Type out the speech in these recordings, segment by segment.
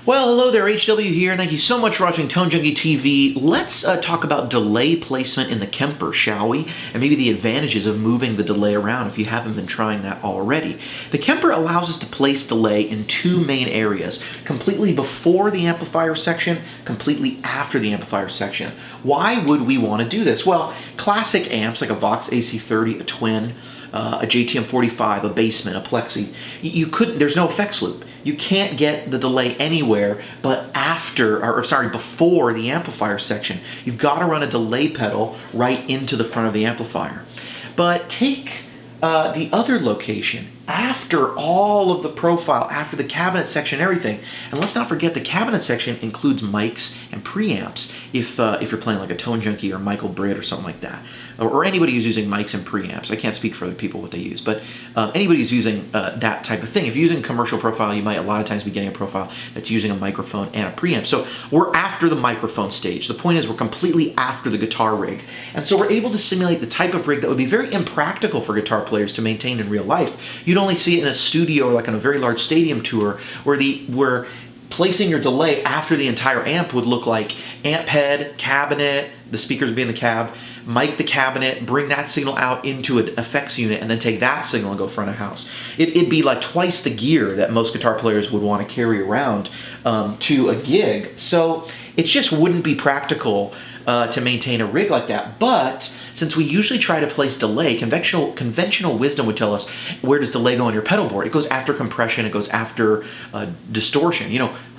Well, hello there, HW here. Thank you so much for watching Tone Junkie TV. Let's talk about delay placement in the Kemper, shall we? And maybe the advantages of moving the delay around if you haven't been trying that already. The Kemper allows us to place delay in two main areas, completely before the amplifier section, completely after the amplifier section. Why would we want to do this? Well, classic amps like a Vox AC30, a Twin, a JTM45, a Basement, a Plexi, there's no effects loop. You can't get the delay anywhere but before the amplifier section. You've got to run a delay pedal right into the front of the amplifier. But take the other location, after all of the profile, after the cabinet section, everything. And let's not forget the cabinet section includes mics and preamps if you're playing like a Tone Junkie or Michael Britt or something like that. Or anybody who's using mics and preamps. I can't speak for other people what they use, but anybody who's using that type of thing. If you're using a commercial profile, you might a lot of times be getting a profile that's using a microphone and a preamp. So we're after the microphone stage. The point is we're completely after the guitar rig. And so we're able to simulate the type of rig that would be very impractical for guitar players to maintain in real life. You'd only see it in a studio or like on a very large stadium tour where placing your delay after the entire amp would look like amp head, cabinet, the speakers would be in the cab, mic the cabinet, bring that signal out into an effects unit, and then take that signal and go front of house. It'd be like twice the gear that most guitar players would want to carry around to a gig. So it just wouldn't be practical to maintain a rig like that. But since we usually try to place delay, conventional wisdom would tell us, where does delay go on your pedal board? It goes after compression, it goes after distortion.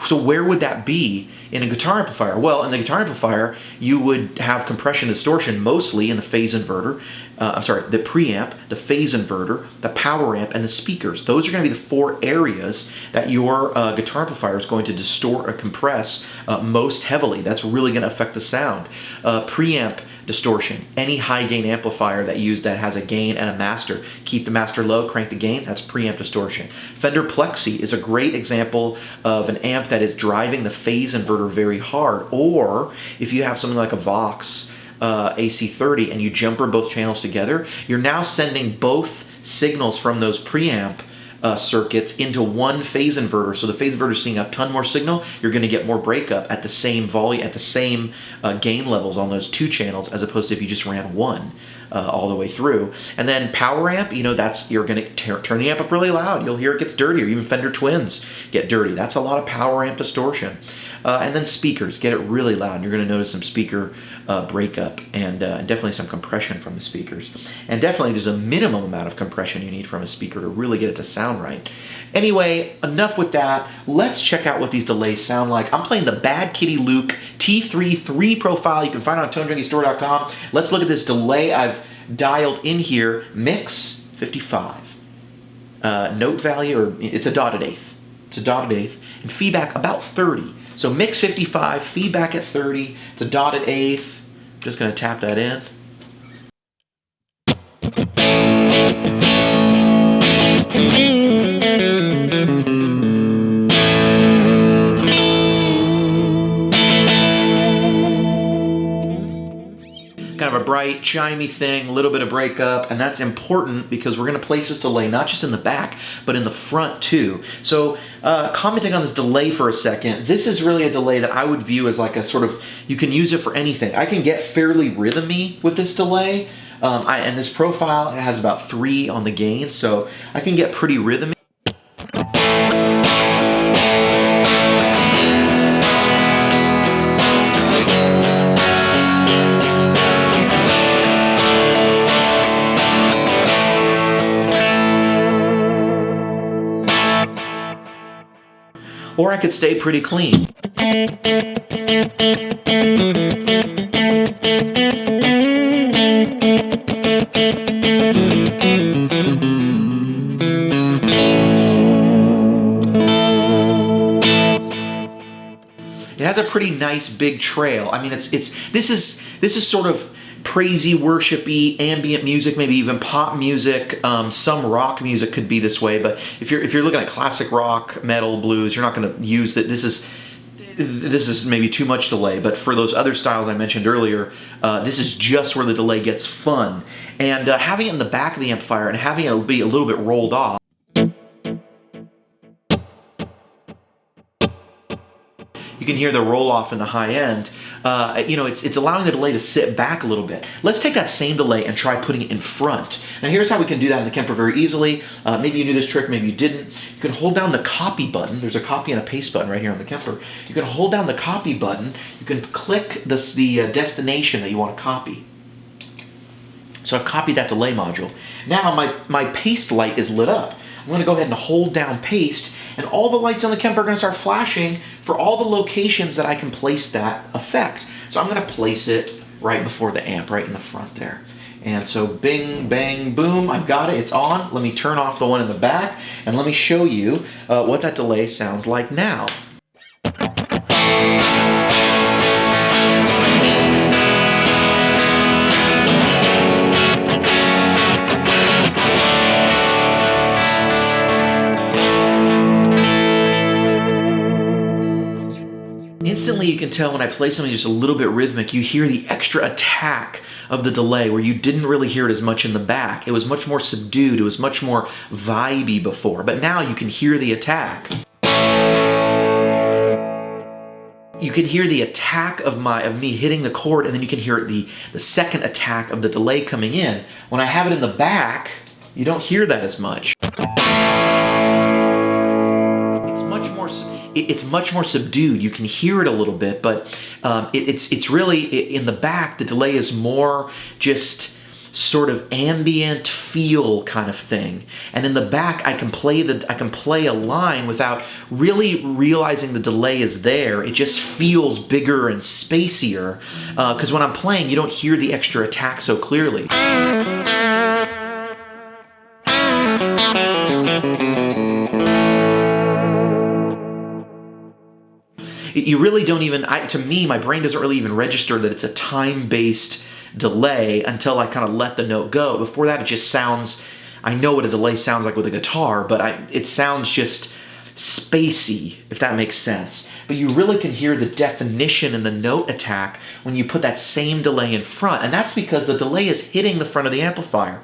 So where would that be in a guitar amplifier? Well, in the guitar amplifier, you would have compression and distortion mostly in the phase inverter, the preamp, the phase inverter, the power amp, and the speakers. Those are going to be the four areas that your guitar amplifier is going to distort or compress most heavily. That's really going to affect the sound. Preamp distortion. Any high gain amplifier that has a gain and a master. Keep the master low, crank the gain, that's preamp distortion. Fender Plexi is a great example of an amp that is driving the phase inverter very hard. Or if you have something like a Vox AC30 and you jumper both channels together, you're now sending both signals from those preamp circuits into one phase inverter. So the phase inverter is seeing a ton more signal. You're going to get more breakup at the same volume, at the same gain levels on those two channels, as opposed to if you just ran one all the way through. And then power amp, you're going to turn the amp up really loud. You'll hear it gets dirtier. Even Fender Twins get dirty. That's a lot of power amp distortion. And then speakers, get it really loud. You're going to notice some speaker breakup and definitely some compression from the speakers. And definitely there's a minimum amount of compression you need from a speaker to really get it to sound right. Anyway, enough with that. Let's check out what these delays sound like. I'm playing the Bad Kitty Luke T3 3 profile. You can find it on ToneJunkieStore.com. Let's look at this delay I've dialed in here. Mix 55. Note value, it's a dotted eighth. It's a dotted eighth. And feedback about 30. So mix 55, feedback at 30, it's a dotted eighth. Just going to tap that in. Kind of a bright, chimey thing, a little bit of breakup, and that's important because we're going to place this delay not just in the back, but in the front too. So commenting on this delay for a second, this is really a delay that I would view as like a sort of, you can use it for anything. I can get fairly rhythmy with this delay, and this profile has about 3 on the gain, so I can get pretty rhythmy. Or I could stay pretty clean. It has a pretty nice big trail. I mean, this is sort of praisey, worshipy, ambient music, maybe even pop music. Some rock music could be this way, but if you're looking at classic rock, metal, blues, you're not going to use that. This is maybe too much delay, but for those other styles I mentioned earlier, this is just where the delay gets fun. And having it in the back of the amplifier and having it be a little bit rolled off, You can hear the roll off in the high end. It's allowing the delay to sit back a little bit. Let's take that same delay and try putting it in front. Now here's how we can do that in the Kemper very easily. Maybe you knew this trick, maybe you didn't. You can hold down the copy button. There's a copy and a paste button right here on the Kemper. You can hold down the copy button. You can click the destination that you want to copy. So I've copied that delay module. Now my paste light is lit up. I'm going to go ahead and hold down paste, and all the lights on the Kemper are going to start flashing for all the locations that I can place that effect. So I'm going to place it right before the amp, right in the front there. And so bing, bang, boom, I've got it, it's on. Let me turn off the one in the back, and let me show you what that delay sounds like now. Instantly you can tell when I play something just a little bit rhythmic, you hear the extra attack of the delay where you didn't really hear it as much in the back. It was much more subdued, it was much more vibey before, but now you can hear the attack. You can hear the attack of me hitting the chord, and then you can hear the second attack of the delay coming in. When I have it in the back, you don't hear that as much. It's much more subdued. You can hear it a little bit, but it's really in the back. The delay is more just sort of ambient feel kind of thing, and in the back I can play a line without really realizing the delay is there. It just feels bigger and spacier because when I'm playing, you don't hear the extra attack so clearly. You really don't even, to me, my brain doesn't really even register that it's a time-based delay until I kind of let the note go. Before that, it just sounds, I know what a delay sounds like with a guitar, but it sounds just spacey, if that makes sense. But you really can hear the definition in the note attack when you put that same delay in front, and that's because the delay is hitting the front of the amplifier.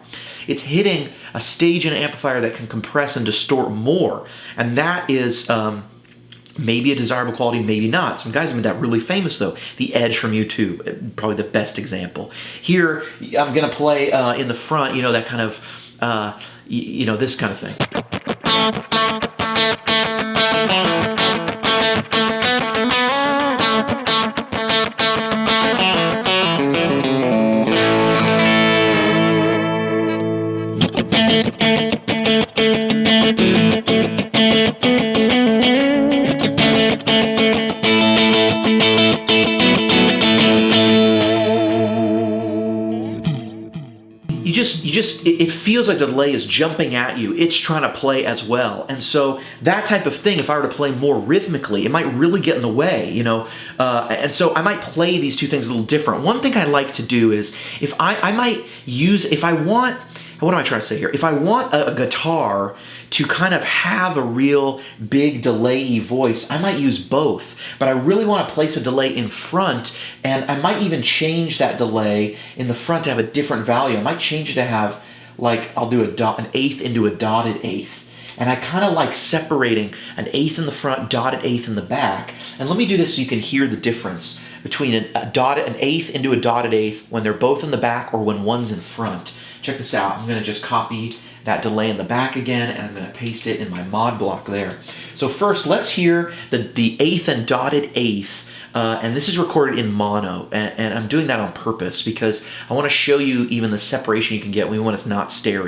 It's hitting a stage in an amplifier that can compress and distort more, and that is maybe a desirable quality, maybe not. Some guys have made that really famous though. The Edge from U2, probably the best example. Here, I'm gonna play in the front, that kind of, this kind of thing. It feels like the delay is jumping at you. It's trying to play as well. And so that type of thing, if I were to play more rhythmically, it might really get in the way, and so I might play these two things a little different. One thing I like to do is, what am I trying to say here? If I want a guitar to kind of have a real big delay-y voice, I might use both. But I really want to place a delay in front, and I might even change that delay in the front to have a different value. I might change it to have, I'll do an eighth into a dotted eighth. And I kind of like separating an eighth in the front, dotted eighth in the back. And let me do this so you can hear the difference between an eighth into a dotted eighth when they're both in the back or when one's in front. Check this out. I'm going to just copy that delay in the back again, and I'm going to paste it in my mod block there. So first, let's hear the eighth and dotted eighth, and this is recorded in mono, and I'm doing that on purpose because I want to show you even the separation you can get when it's not stereo.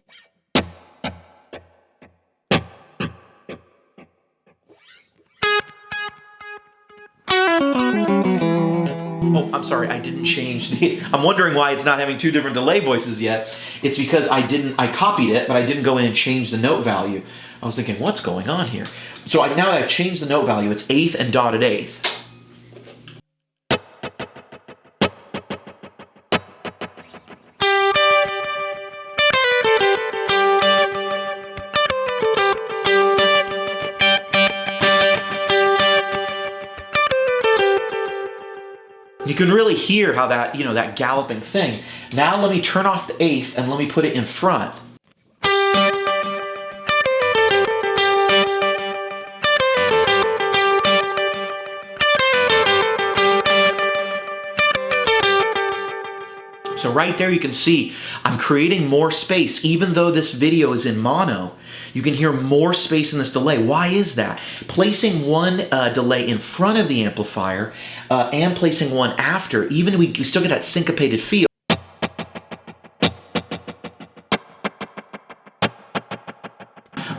Oh, I'm sorry, I didn't change I'm wondering why it's not having two different delay voices yet. It's because I copied it, but I didn't go in and change the note value. I was thinking, what's going on here? So now I've changed the note value. It's eighth and dotted eighth. You can really hear how that, that galloping thing. Now let me turn off the eighth and let me put it in front. So right there you can see I'm creating more space. Even though this video is in mono, you can hear more space in this delay. Why is that? Placing one delay in front of the amplifier and placing one after, even we still get that syncopated feel.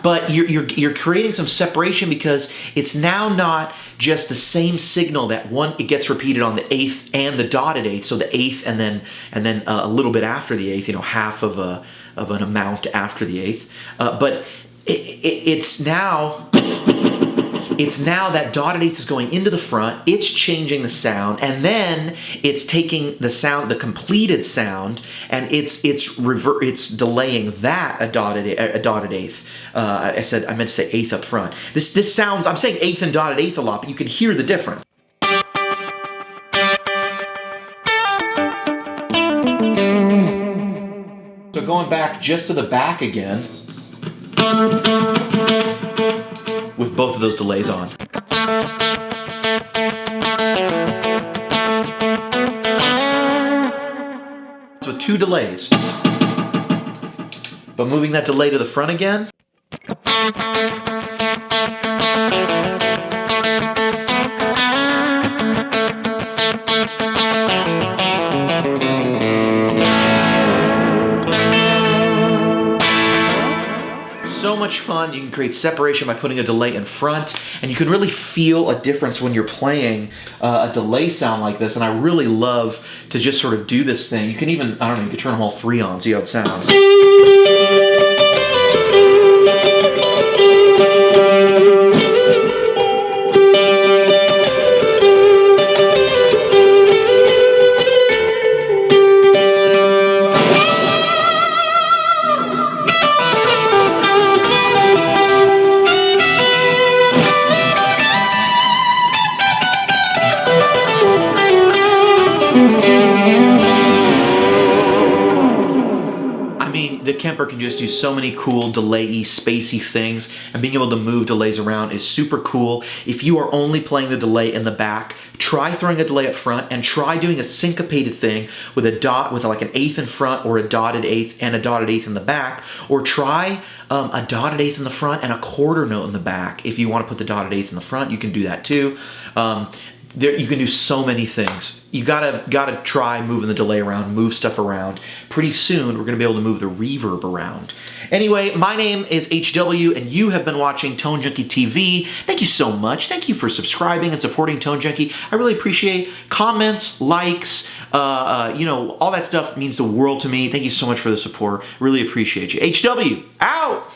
But you're creating some separation because it's now not just the same signal that it gets repeated on the eighth and the dotted eighth, so the eighth and then a little bit after the eighth, half of an amount after the eighth. But it's now that dotted eighth is going into the front, it's changing the sound, and then it's taking the sound, the completed sound, and it's delaying that a dotted eighth. I meant to say eighth up front. This sounds, I'm saying eighth and dotted eighth a lot, but you can hear the difference. So going back just to the back again, with both of those delays on. So with two delays. But moving that delay to the front again. So much fun. You can create separation by putting a delay in front, and you can really feel a difference when you're playing a delay sound like this, and I really love to just sort of do this thing. You can even, I don't know, you can turn them all three on, see how it sounds. The Kemper can just do so many cool delay-y, spacey things, and being able to move delays around is super cool. If you are only playing the delay in the back, try throwing a delay up front and try doing a syncopated thing with a dot, with like an eighth in front or a dotted eighth and a dotted eighth in the back, or try a dotted eighth in the front and a quarter note in the back. If you want to put the dotted eighth in the front, you can do that too. You can do so many things. You gotta try moving the delay around, move stuff around. Pretty soon, we're gonna be able to move the reverb around. Anyway, my name is HW, and you have been watching Tone Junkie TV. Thank you so much. Thank you for subscribing and supporting Tone Junkie. I really appreciate comments, likes, all that stuff means the world to me. Thank you so much for the support. Really appreciate you. HW, out!